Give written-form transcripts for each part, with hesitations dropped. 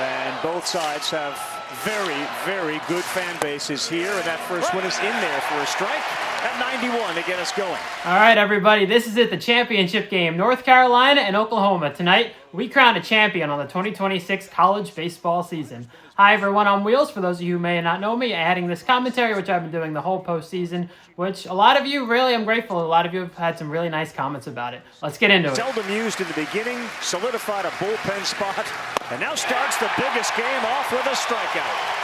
And both sides have very, very good fan bases here. And that first one is in there for a strike at 91 to get us going. All right, everybody, this is it, the championship game. North Carolina and Oklahoma. Tonight, we crown a champion on the 2026 college baseball season. Hi, everyone, I'm Wheels. For those of you who may not know me, adding this commentary, which I've been doing the whole postseason, which a lot of you, really, I'm grateful. A lot of you have had some really nice comments about it. Let's get into it. Seldom used in the beginning, solidified a bullpen spot, and now starts the biggest game off with a strikeout.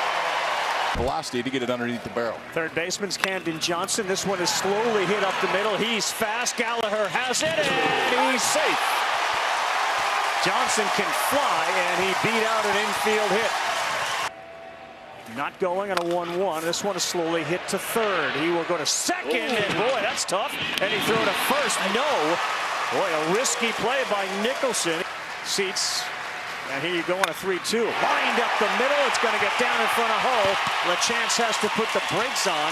Velocity to get it underneath the barrel. Third baseman's Camden Johnson. This one is slowly hit up the middle. He's fast. Gallagher has it, and he's safe. Johnson can fly, and he beat out an infield hit. Not going on a 1-1. This one is slowly hit to third. He will go to second, and boy, that's tough. And he threw it to first. No. Boy, a risky play by Nicholson. Seats. And here you go on a 3-2. Lined up the middle. It's going to get down in front of Hull. LaChance has to put the brakes on.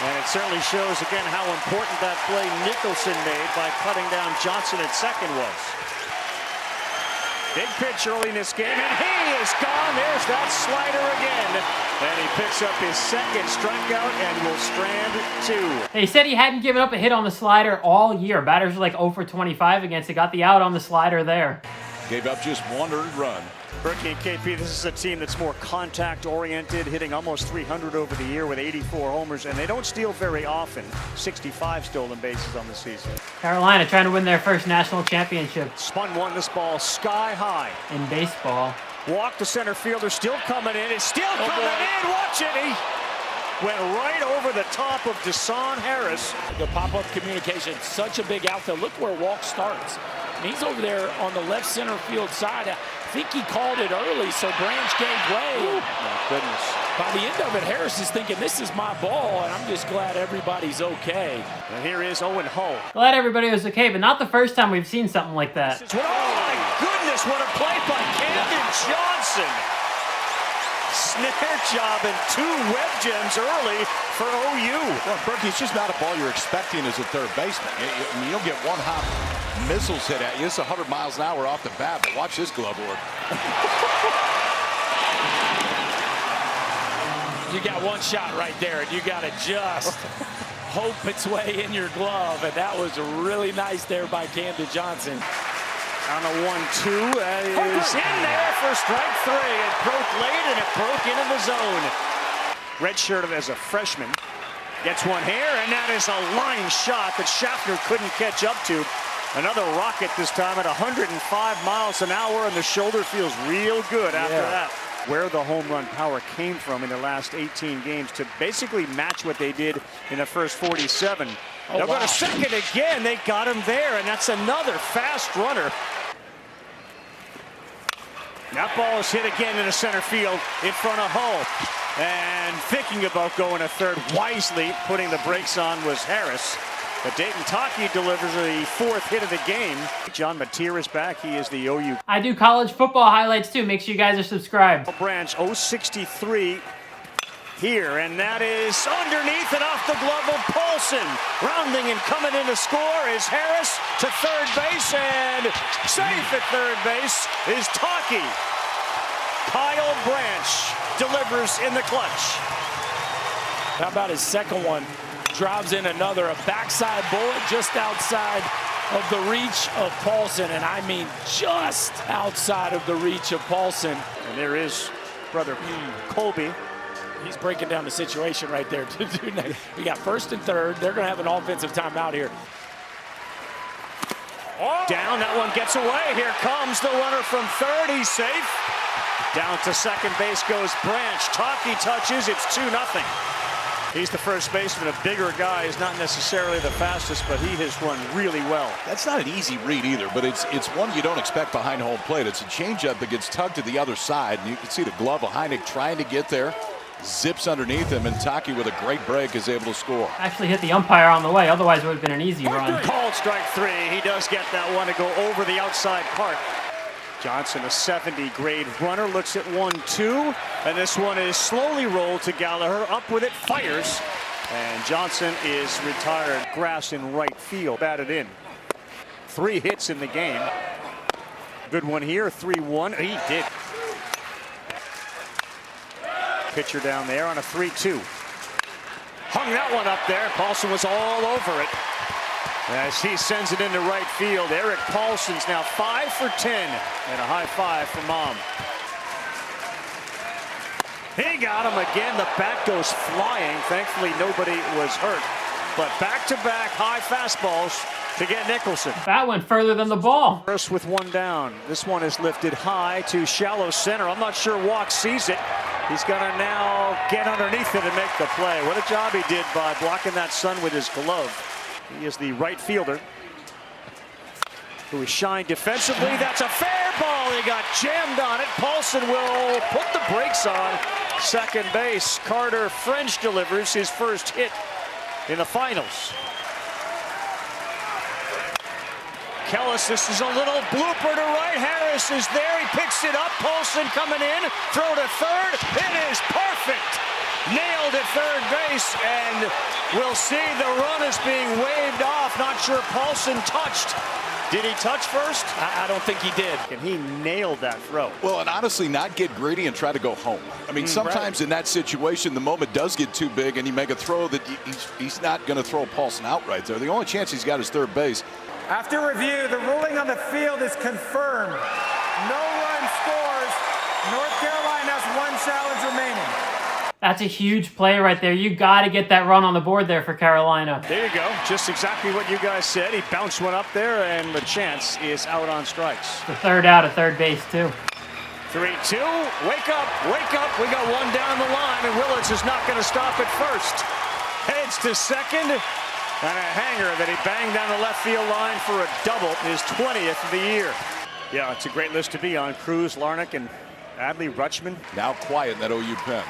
And it certainly shows again how important that play Nicholson made by cutting down Johnson at second was. Big pitch early in this game, and he is gone. There's that slider again. And he picks up his second strikeout and will strand two. They said he hadn't given up a hit on the slider all year. Batters were like 0 for 25 against it. Got the out on the slider there. Gave up just one earned run. Berkey and KP, this is a team that's more contact-oriented, hitting almost 300 over the year with 84 homers, and they don't steal very often. 65 stolen bases on the season. Carolina trying to win their first national championship. Spun one, this ball sky high. In baseball. Walk to center fielder, still coming in. It's still coming in. Watch it. He went right over the top of Desan Harris. The pop-up communication, such a big outfield. Look where Walk starts. And he's over there on the left center field side. I think he called it early, so Branch gave way. Ooh, my goodness. By the end of it, Harris is thinking, this is my ball, and I'm just glad everybody's okay. And here is Owen Hull. Glad everybody was okay, but not the first time we've seen something like that. Oh, my goodness, what a play by Camden Johnson. Snare job and two web gems early for OU. Well, Berkey, it's just not a ball you're expecting as a third baseman. I mean, you'll get one hop missiles hit at you. It's 100 miles an hour off the bat, but watch this glove work. You got one shot right there, and you got to just hope its way in your glove, and that was really nice there by Camden Johnson. On a 1-2, that is in there for strike three. It broke late, and it broke into the zone. Redshirted as a freshman. Gets one here, and that is a line shot that Schaffner couldn't catch up to. Another rocket this time at 105 miles an hour, and the shoulder feels real good after that. Where the home run power came from in the last 18 games to basically match what they did in the first 47. They'll go to second again. They got him there, and that's another fast runner. That ball is hit again into center field in front of Hull. And thinking about going to third wisely, putting the brakes on was Harris. But Dayton Taki delivers the fourth hit of the game. John Mateer is back. He is the OU. I do college football highlights too. Make sure you guys are subscribed. Branch 063 here, and that is underneath and off the glove of Paulson. Rounding and coming in to score is Harris to third base, and safe at third base is Taki. Kyle Branch delivers in the clutch. How about his second one? Drives in another, a backside bullet just outside of the reach of Paulson, and I mean just outside of the reach of Paulson. And there is brother Colby. He's breaking down the situation right there. We got first and third. They're going to have an offensive timeout here. Down, that one gets away. Here comes the runner from third. He's safe. Down to second base goes Branch. Taki touches. It's 2-0. He's the first baseman, a bigger guy. He's not necessarily the fastest, but he has run really well. That's not an easy read either, but it's one you don't expect behind home plate. It's a changeup that gets tugged to the other side, and you can see the glove of Heineck trying to get there. Zips underneath him, and Taki with a great break is able to score. Actually hit the umpire on the way, otherwise it would have been an easy run. Called strike three. He does get that one to go over the outside part. Johnson, a 70 grade runner, looks at 1-2, and this one is slowly rolled to Gallagher. Up with it, fires, and Johnson is retired. Grass in right field, batted in. 3 hits in the game. Good one here, 3-1. He did. Pitcher down there on a 3-2. Hung that one up there. Paulson was all over it as he sends it into right field. Eric Paulson's now 5 for 10, and a high five from Mom. He got him again. The bat goes flying. Thankfully, nobody was hurt. But back-to-back high fastballs to get Nicholson. That went further than the ball. First with one down. This one is lifted high to shallow center. I'm not sure Walk sees it. He's going to now get underneath it and make the play. What a job he did by blocking that sun with his glove. He is the right fielder who is shined defensively. That's a fair ball. He got jammed on it. Paulson will put the brakes on second base. Carter French delivers his first hit in the finals. Kellis, this is a little blooper to right. Harris is there. He picks it up. Paulson coming in. Throw to third. It is perfect. Nailed at third base, and we'll see the run is being waved off. Not sure Paulson touched. Did he touch first? I don't think he did. And he nailed that throw. Well, and honestly, not get greedy and try to go home. I mean, sometimes in that situation, the moment does get too big, and you make a throw that he's not going to throw Paulson out right there. The only chance he's got is third base. After review, the ruling on the field is confirmed. No run scores. North Carolina has one challenge remaining. That's a huge play right there. You got to get that run on the board there for Carolina. There you go. Just exactly what you guys said. He bounced one up there, and the chance is out on strikes. The third out at third base, too. 3-2. Wake up, wake up. We got one down the line, and Willits is not going to stop at first. Heads to second, and a hanger that he banged down the left field line for a double, his 20th of the year. Yeah, it's a great list to be on. Cruz, Larnach, and Adley Rutschman. Now quiet in that OU pen.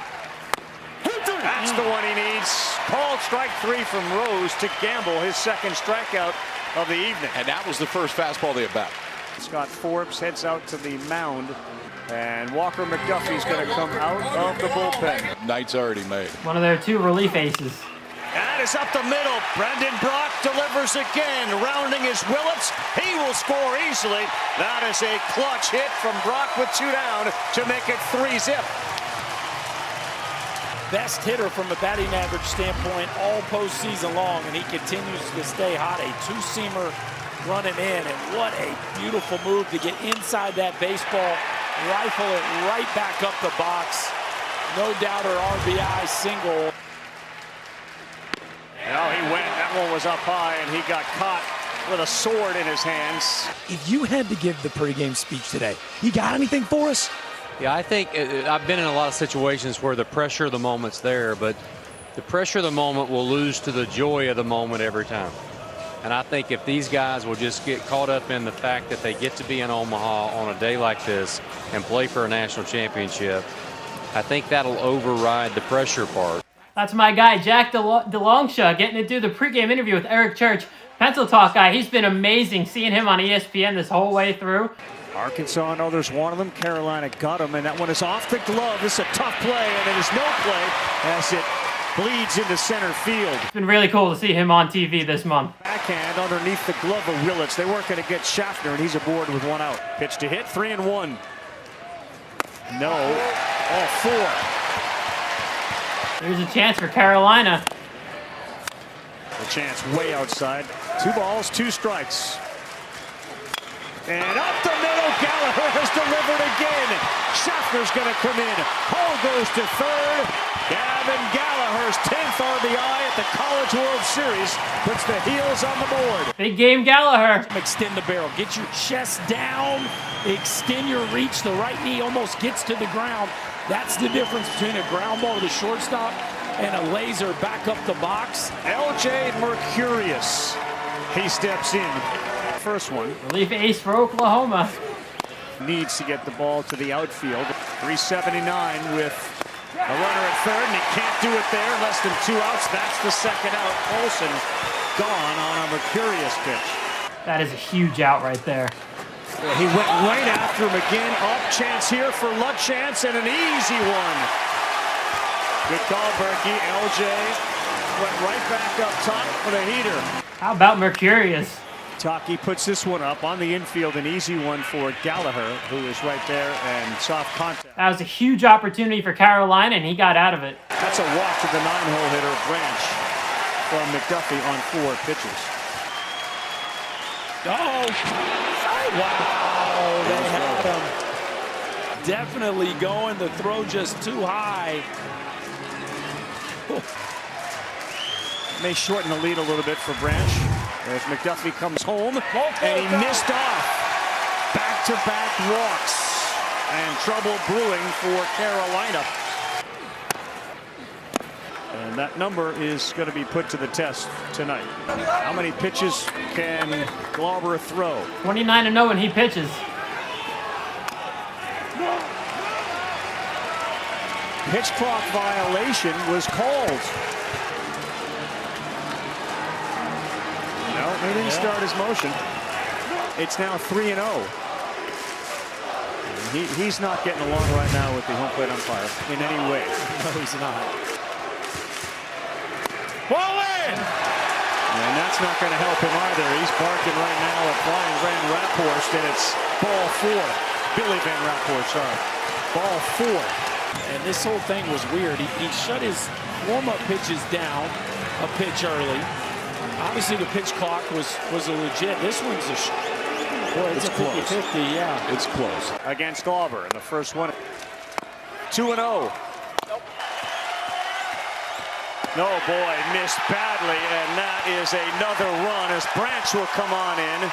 That's the one he needs. Called strike 3 from Rose to Gamble, his second strikeout of the evening. And that was the first fastball they had back. Scott Forbes heads out to the mound, and Walker McDuffie's going to come out of the bullpen. Night's already made. One of their two relief aces. That is up the middle. Brendan Brock delivers again. Rounding is Willits. He will score easily. That is a clutch hit from Brock with 2 down to make it 3-zip. Best hitter from a batting average standpoint all postseason long, and he continues to stay hot. A two-seamer running in, and what a beautiful move to get inside that baseball, rifle it right back up the box. No doubter RBI single. Oh, he went. That one was up high, and he got caught with a sword in his hands. If you had to give the pregame speech today, you got anything for us? Yeah, I think I've been in a lot of situations where the pressure of the moment's there, but the pressure of the moment will lose to the joy of the moment every time. And I think if these guys will just get caught up in the fact that they get to be in Omaha on a day like this and play for a national championship, I think that'll override the pressure part. That's my guy, Jack DeLongshire, getting to do the pregame interview with Eric Church. Pencil Talk guy, he's been amazing seeing him on ESPN this whole way through. Arkansas and others wanted them. Carolina got him, and that one is off the glove. This is a tough play, and it is no play as it bleeds into center field. It's been really cool to see him on TV this month. Backhand underneath the glove of Willits. They weren't going to get Schaffner, and he's aboard with 1 out. Pitch to hit, 3-1. No, all 4. There's a chance for Carolina. The chance way outside. 2 balls, 2 strikes. And up the middle, Gallagher has delivered again. Schaffner's going to come in. Hall goes to third. Gavin Gallagher's 10th RBI at the College World Series puts the Heels on the board. Big game, Gallagher. Extend the barrel. Get your chest down. Extend your reach. The right knee almost gets to the ground. That's the difference between a ground ball to the shortstop and a laser back up the box. LJ Mercurius. He steps in. First one. Relief ace for Oklahoma. Needs to get the ball to the outfield. 379 with a runner at third, and he can't do it there. Less than 2 outs. That's the second out. Olsen gone on a Mercurius pitch. That is a huge out right there. Well, he went right after him again. Up chance here for Lutchance, and an easy one. Good call, Berkey. LJ went right back up top for the heater. How about Mercurius? Taki puts this one up on the infield, an easy one for Gallagher, who is right there, and soft contact. That was a huge opportunity for Carolina, and he got out of it. That's a walk to the 9-hole hitter, Branch, from McDuffie on 4 pitches. Oh, wow, they had him. Definitely going, the throw just too high. May shorten the lead a little bit for Branch as McDuffie comes home, and he missed off. Back-to-back walks, and trouble brewing for Carolina. And that number is going to be put to the test tonight. How many pitches can Glauber throw? 29-0 when he pitches. Pitch clock violation was called. No, he didn't start his motion. It's now 3-0. He's not getting along right now with the home plate umpire in any way. No, he's not. Ball in! And that's not going to help him either. He's barking right now at Flying Van Raphorst, and it's ball 4. Billy Van Raphorst, sorry. Ball 4. And this whole thing was weird. He shut his warm-up pitches down a pitch early. Obviously, the pitch clock was a legit. This one's it's a 50-50, yeah. It's close. Against Glauber in the first one. 2-0. No, boy, missed badly, and that is another run as Branch will come on in.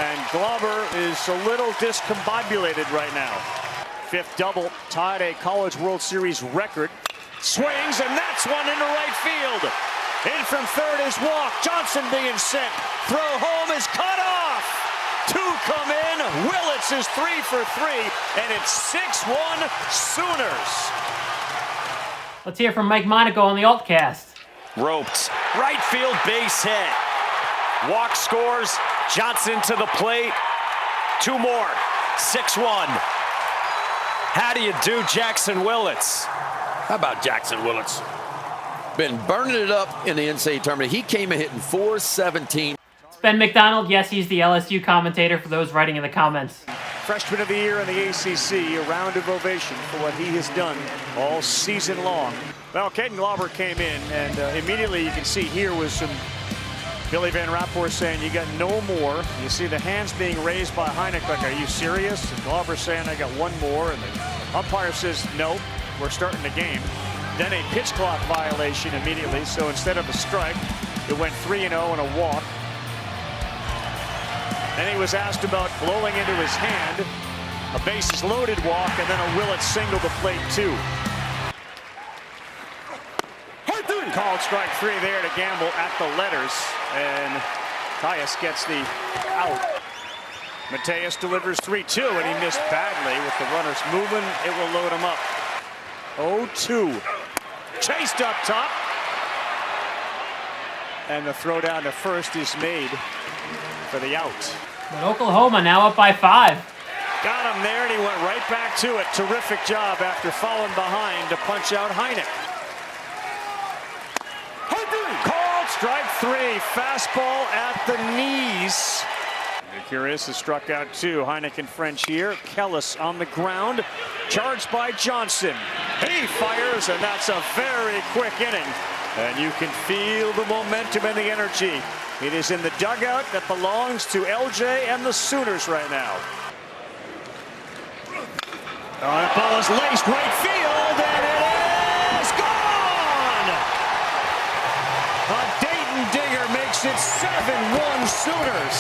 And Glauber is a little discombobulated right now. 5th double, tied a College World Series record. Swings, and that's one into right field. In from third is walk. Johnson being sent. Throw home is cut off. 2 come in. Willits is 3 for 3, and it's 6-1 Sooners. Let's hear from Mike Monaco on the Altcast. Roped. Right field base hit. Walk scores. Johnson to the plate. 2 more. 6-1. How do you do, Jackson Willits? How about Jackson Willits? Been burning it up in the NCAA tournament. He came in hitting .417. It's Ben McDonald. Yes, he's the LSU commentator for those writing in the comments. Freshman of the year in the ACC, a round of ovation for what he has done all season long. Well, Caden Glauber came in, and immediately you can see here was some Billy Van Raphorst saying, you got no more. You see the hands being raised by Heineck, like, are you serious? And Glauber saying, I got 1 more. And the umpire says, nope, we're starting the game. Then a pitch clock violation immediately. So instead of a strike, it went 3-0 and a walk. Then he was asked about blowing into his hand. A bases loaded walk, and then a Willits single to plate 2. Called strike 3 there to Gamble at the letters, and Tyus gets the out. Mateus delivers 3-2, and he missed badly with the runners moving. It will load him up. 0-2. Chased up top. And the throw down to first is made for the out. But Oklahoma now up by 5. Got him there, and he went right back to it. Terrific job after falling behind to punch out Heineck. Called strike 3. Fastball at the knees. Curious has struck out 2. Heineck and French here. Kellis on the ground. Charged by Johnson. He fires, and that's a very quick inning. And you can feel the momentum and the energy. It is in the dugout that belongs to LJ and the Sooners right now. That ball is laced right field, and it is gone! A Dayton dinger makes it 7-1 Sooners.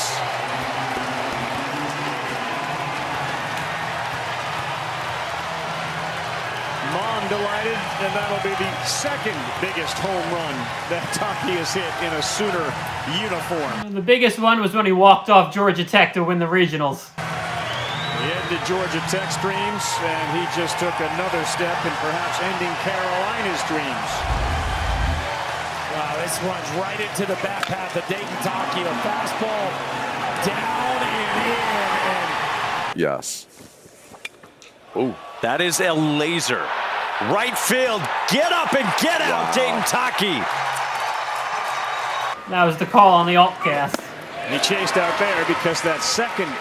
Mom delighted, and that'll be the second biggest home run that Taki has hit in a Sooner uniform. The biggest one was when he walked off Georgia Tech to win the regionals. He ended Georgia Tech's dreams, and he just took another step in perhaps ending Carolina's dreams. Wow, this runs right into the back path of Dayton Taki. A fastball down and in. And Yes. Ooh. That is a laser. Right field. Get up and get out, Dayton Taki. That was the call on the Altcast. He chased out there because that second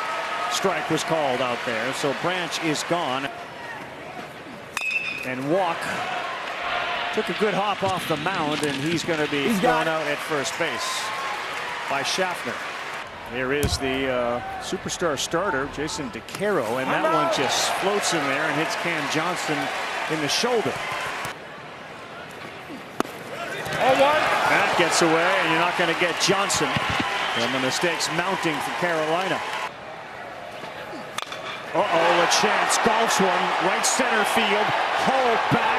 strike was called out there. So Branch is gone. And Walk took a good hop off the mound, and he's going to be thrown out at first base by Schaffner. Here is the superstar starter, Jason DeCaro, and that one just floats in there and hits Cam Johnson in the shoulder. That gets away, and you're not going to get Johnson. And the mistakes mounting for Carolina. Uh-oh, a chance. Golfs one, right center field. Hull back,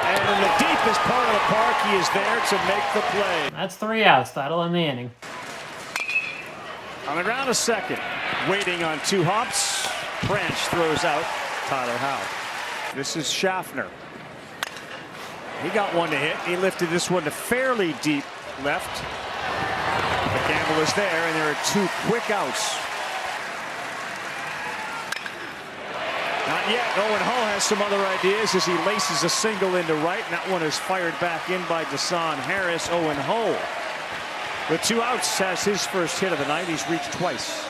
and in the deepest part of the park, he is there to make the play. That's 3 outs. That'll end the inning. On the ground, a second. Waiting on 2 hops. Branch throws out Tyler Howe. This is Schaffner. He got one to hit. He lifted this one to fairly deep left. But Campbell is there, and there are 2 quick outs. Not yet. Owen Hull has some other ideas as he laces a single into right. And that one is fired back in by Desan Harris. Owen Hull, with 2 outs, has his first hit of the night. He's reached twice.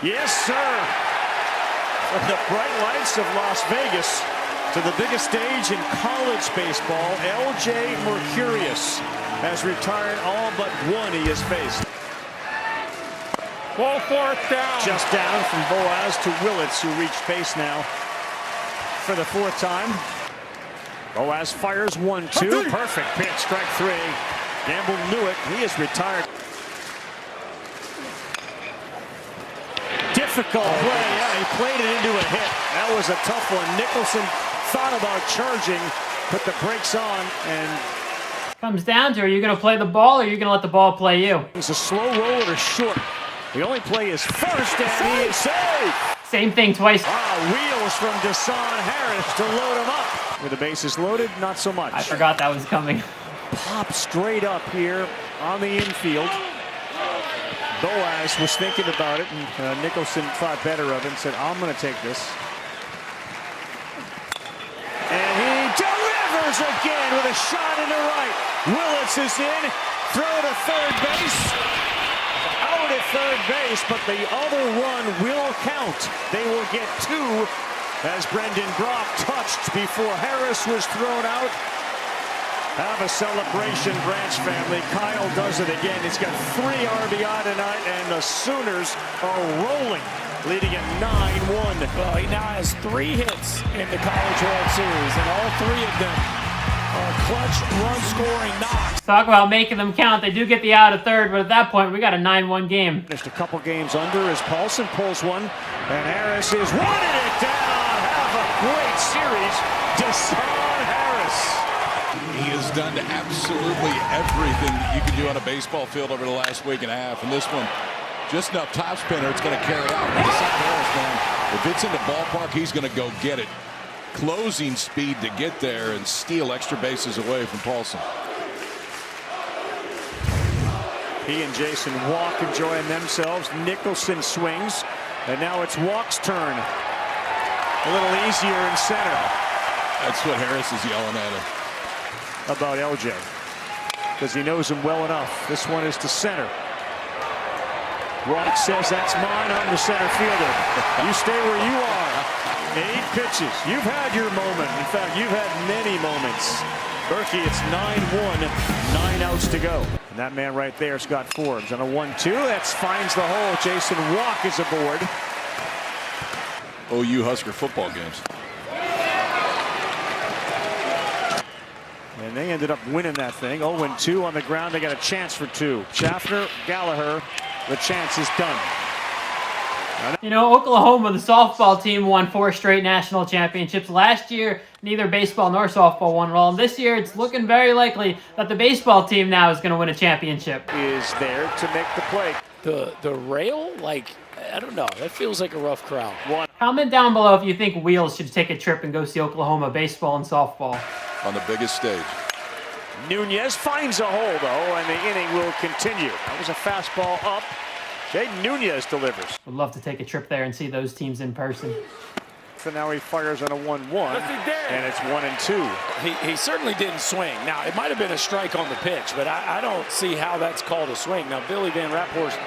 Yes, sir. From the bright lights of Las Vegas to the biggest stage in college baseball, LJ Mercurius has retired all but one he has faced. Ball 4th down. Just down from Boaz to Willits, who reached base now for the 4th time. Boaz fires 1-2. Perfect pitch, strike 3. Gamble knew it. He is retired. Difficult play. Yeah, he played it into a hit. That was a tough one. Nicholson thought about charging, put the brakes on, and Comes down to, are you going to play the ball or are you going to let the ball play you? it's a slow roll or short. The only play is first, and he is safe. Same thing twice. Wheels from Desan Harris to load him up. With the bases loaded, not so much. I forgot that was coming. Pop straight up here on the infield. Boaz was thinking about it, and Nicholson thought better of it and said, I'm going to take this. And he delivers again with a shot into right. Willits is in. Throw to third base. Out at third base, but the other run will count. They will get 2 as Brendan Brock touched before Harris was thrown out. Have a celebration, Branch family. Kyle does it again. He's got 3 RBI tonight, and the Sooners are rolling, leading at 9-1. Well, he now has 3 hits in the College World Series, and all 3 of them are clutch run-scoring knocks. Talk about making them count. They do get the out at third, but at that point, we got a 9-1 game. Just a couple games under as Paulson pulls one, and Harris is running it down. Have a great series, Desan Harris. He has done absolutely everything that you can do on a baseball field over the last week and a half. And this one, just enough top spinner, it's going to carry out. If it's in the ballpark, he's going to go get it. Closing speed to get there and steal extra bases away from Paulson. He and Jason Walk enjoying themselves. Nicholson swings, and now it's Walk's turn. A little easier in center. That's what Harris is yelling at him about LJ, because he knows him well enough. This one is to center. Walk says, that's mine. I'm the center fielder. You stay where you are. 8 pitches. You've had your moment. In fact, you've had many moments. Berkey, it's 9-1, 9 outs to go. And that man right there, Scott Forbes, on a 1-2. That finds the hole. Jason Walk is aboard. OU Husker football games. And they ended up winning that thing. 0-2 on the ground. They got a chance for 2. Schaffner, Gallagher. The chance is done. You know, Oklahoma, the softball team, won 4 straight national championships. Last year, neither baseball nor softball won at all. And this year, it's looking very likely that the baseball team now is going to win a championship. Is there to make the play. The rail, like, I don't know. That feels like a rough crowd. Comment down below if you think Wheels should take a trip and go see Oklahoma baseball and softball. On the biggest stage. Nunez finds a hole, though, and the inning will continue. That was a fastball up. Jaden Nunez delivers. Would love to take a trip there and see those teams in person. and now he fires on a 1-1, and it's 1-2. He certainly didn't swing. Now, it might have been a strike on the pitch, but I don't see how that's called a swing. Now, Billy Van Raphorst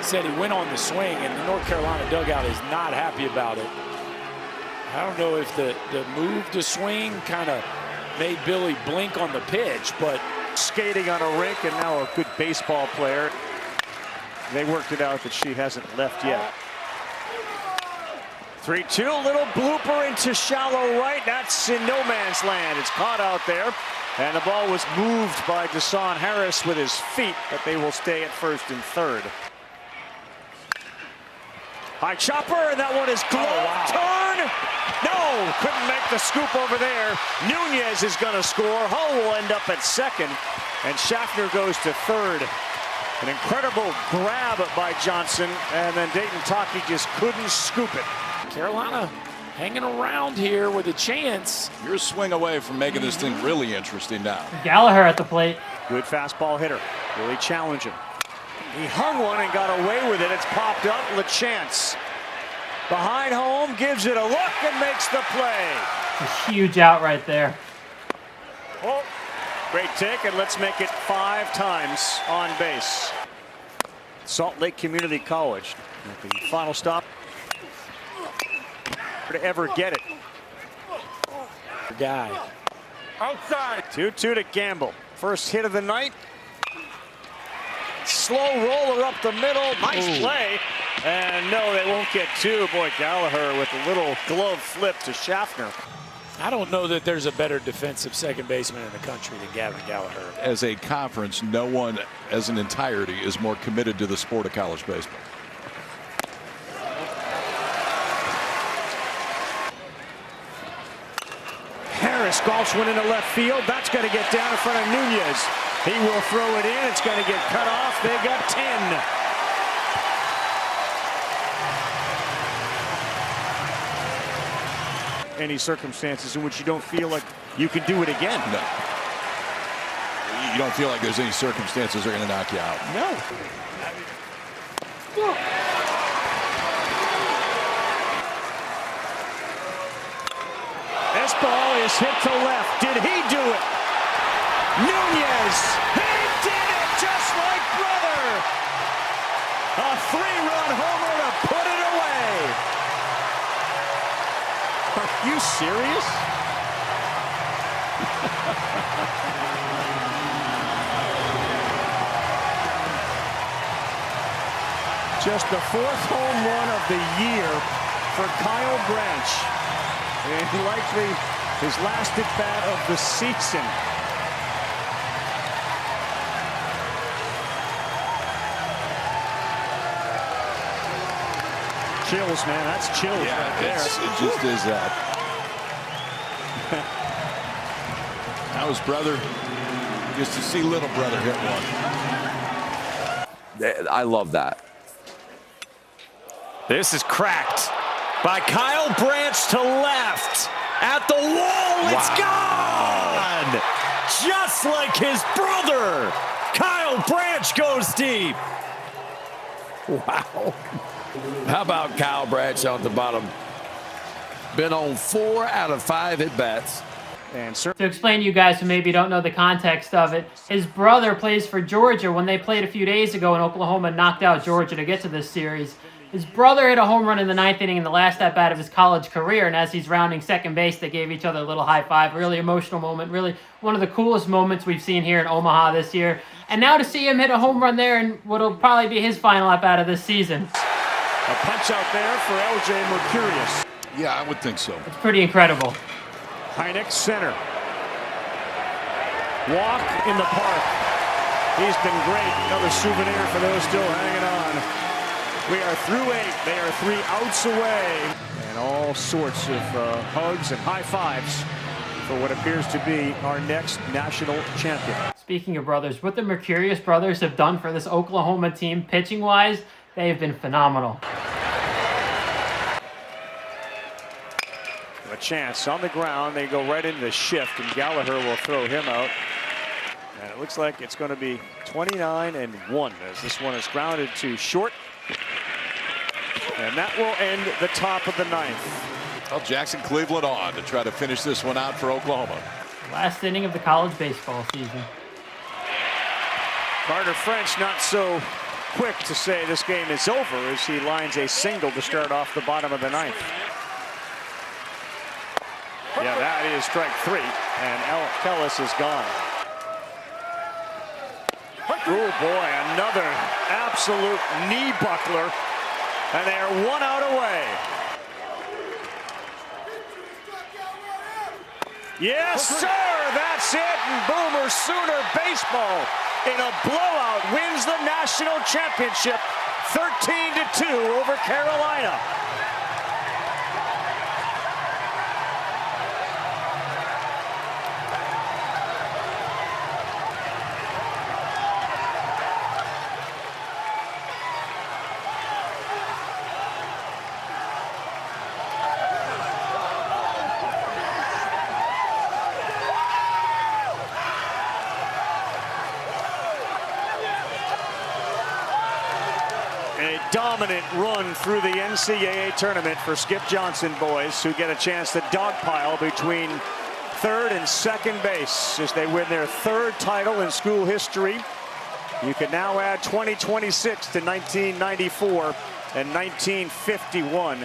said he went on the swing, and the North Carolina dugout is not happy about it. I don't know if the move to swing kind of made Billy blink on the pitch, but skating on a rink and now a good baseball player. They worked it out that she hasn't left yet. 3-2, little blooper into shallow right. That's in no man's land. It's caught out there. And the ball was moved by Deshaun Harris with his feet, but they will stay at first and third. High chopper, and that one is glove turn. No, couldn't make the scoop over there. Nunez is going to score. Hull will end up at second, and Schaffner goes to third. An incredible grab by Johnson, and then Dayton Taki just couldn't scoop it. Carolina hanging around here with a chance. You're a swing away from making this thing really interesting now. Gallagher at the plate. Good fastball hitter, really challenging. He hung one and got away with it. It's popped up. LaChance behind home, gives it a look and makes the play. A huge out right there. Oh, great take, and let's make it 5 times on base. Salt Lake Community College. The final stop to ever get it. Guy. Outside. 2-2 to Gamble. First hit of the night. Slow roller up the middle. Nice play. And no, they won't get 2. Boy, Gallagher with a little glove flip to Schaffner. I don't know that there's a better defensive second baseman in the country than Gavin Gallagher. As a conference, no one as an entirety is more committed to the sport of college baseball. Harris golfs one into left field. That's going to get down in front of Nunez. He will throw it in. It's going to get cut off. They got 10. Any circumstances in which you don't feel like you can do it again? No. You don't feel like there's any circumstances that are going to knock you out? No. This ball is hit to left. Did he do it? Nunez. He did it just like brother. A 3-run homer to put it away. Are you serious? Just the 4th home run of the year for Kyle Branch. And likely his last at bat of the season. Chills, man. That's chills right there. It just is that. Now his brother gets to see little brother hit one. I love that. This is cracked by Kyle Branch to left. At the wall, it's gone! Just like his brother. Kyle Branch goes deep. Wow. How about Kyle Branch on the bottom? Been on 4 out of 5 at-bats. And To explain to you guys who maybe don't know the context of it, his brother plays for Georgia. When they played a few days ago and Oklahoma knocked out Georgia to get to this series, his brother hit a home run in the 9th inning in the last at-bat of his college career, and as he's rounding second base, they gave each other a little high five. Really emotional moment, really one of the coolest moments we've seen here in Omaha this year. And now to see him hit a home run there in what'll probably be his final at-bat of this season. a punch out there for LJ Mercurius. Yeah, I would think so. It's pretty incredible. Heineck center. Walk in the park. He's been great. Another souvenir for those still hanging on. We are through 8. They are 3 outs away. And all sorts of hugs and high fives for what appears to be our next national champion. Speaking of brothers, what the Mercurius brothers have done for this Oklahoma team pitching-wise, they have been phenomenal. A chance on the ground. They go right into the shift, and Gallagher will throw him out. And it looks like it's going to be 29-1 as this one is grounded to short. And that will end the top of the 9th. Well, Jackson Cleveland on to try to finish this one out for Oklahoma. Last inning of the college baseball season. Carter French not so quick to say this game is over as he lines a single to start off the bottom of the ninth. Yeah, that is strike 3, and Kellis is gone. Oh boy, another absolute knee buckler, and they are 1 out away. Yes, sir, that's it, and Boomer Sooner baseball in a blowout wins the national championship 13-2 over Carolina. A dominant run through the NCAA tournament for Skip Johnson boys, who get a chance to dogpile between third and second base as they win their 3rd title in school history. You can now add 2026 to 1994 and 1951.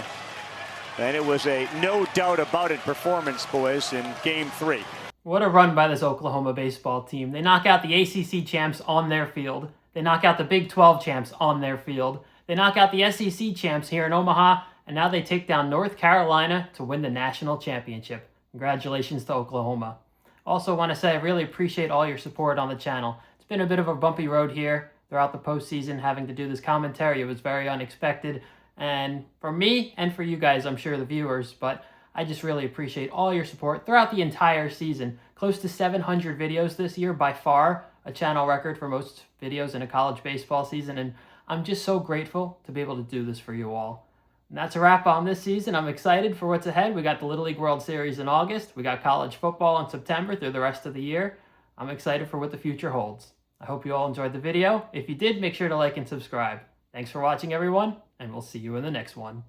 And it was a no doubt about it performance, boys, in game 3. What a run by this Oklahoma baseball team. They knock out the ACC champs on their field. They knock out the Big 12 champs on their field. They knock out the SEC champs here in Omaha, and now they take down North Carolina to win the national championship. Congratulations to Oklahoma. Also want to say I really appreciate all your support on the channel. It's been a bit of a bumpy road here throughout the postseason, having to do this commentary. It was very unexpected, and for me and for you guys, I'm sure the viewers, but I just really appreciate all your support throughout the entire season. Close to 700 videos this year, by far a channel record for most videos in a college baseball season, and I'm just so grateful to be able to do this for you all. And that's a wrap on this season. I'm excited for what's ahead. We got the Little League World Series in August. We got college football in September through the rest of the year. I'm excited for what the future holds. I hope you all enjoyed the video. If you did, make sure to like and subscribe. Thanks for watching, everyone, and we'll see you in the next one.